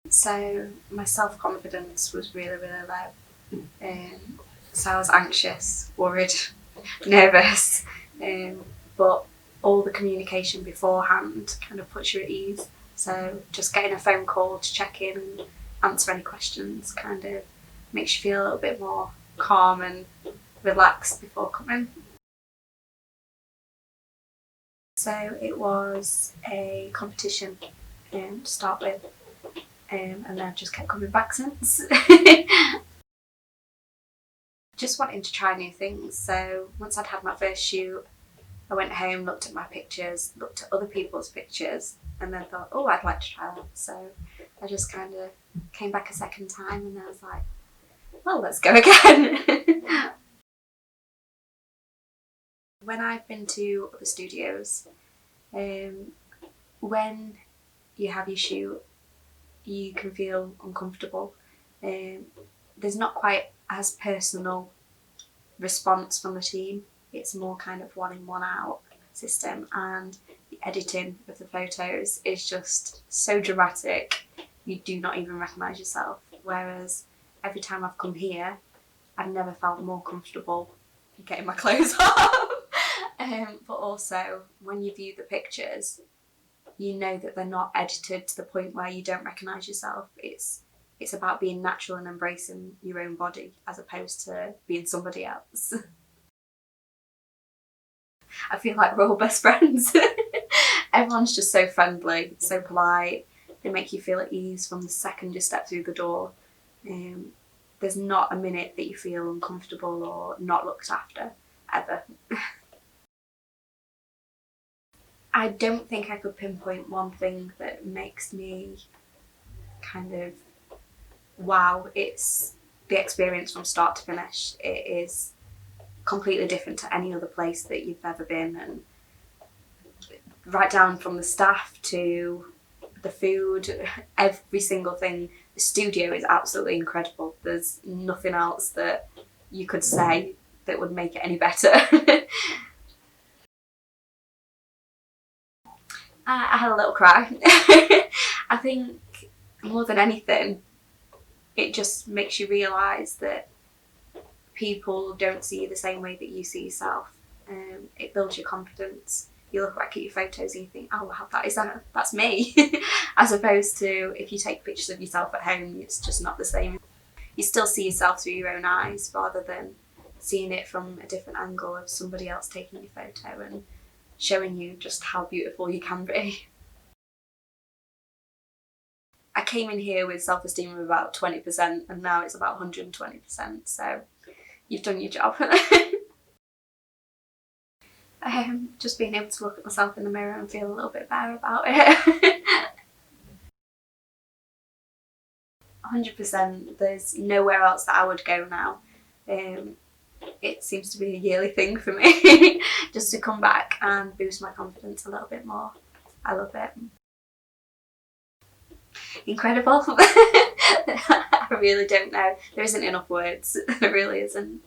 So my self-confidence was really, really low. So I was anxious, worried, nervous, but all the communication beforehand kind of puts you at ease. So just getting a phone call to check in and answer any questions kind of makes you feel a little bit more calm and relaxed before coming. So it was a competition to start with, and then I've just kept coming back since. Just wanting to try new things. So once I'd had my first shoot, I went home, looked at my pictures, looked at other people's pictures, and then thought, oh, I'd like to try that. So I just kind of came back a second time, and I was like, well, let's go again. When I've been to other studios, when you have your shoot, you can feel uncomfortable. There's not quite as personal response from the team. It's more kind of one in, one out system, and the editing of the photos is just so dramatic you do not even recognise yourself. Whereas every time I've come here, I've never felt more comfortable getting my clothes off. But also, when you view the pictures, you know that they're not edited to the point where you don't recognise yourself. It's about being natural and embracing your own body as opposed to being somebody else. I feel like we're all best friends. Everyone's just so friendly, so polite. They make you feel at ease from the second you step through the door. There's not a minute that you feel uncomfortable or not looked after, ever. I don't think I could pinpoint one thing that makes me kind of wow. It's the experience from start to finish. It is completely different to any other place that you've ever been, and right down from the staff to the food, every single thing. The studio is absolutely incredible. There's nothing else that you could say that would make it any better. I had a little cry. I think more than anything, it just makes you realise that people don't see you the same way that you see yourself. It builds your confidence. You look back at your photos and you think, oh wow, that's me. As opposed to if you take pictures of yourself at home, it's just not the same. You still see yourself through your own eyes rather than seeing it from a different angle of somebody else taking your photo and showing you just how beautiful you can be. I came in here with self-esteem of about 20% and now it's about 120%, so you've done your job. Just being able to look at myself in the mirror and feel a little bit better about it. 100%. There's nowhere else that I would go now. It seems to be a yearly thing for me, just to come back and boost my confidence a little bit more. I love it. Incredible. I really don't know. There isn't enough words. There really isn't.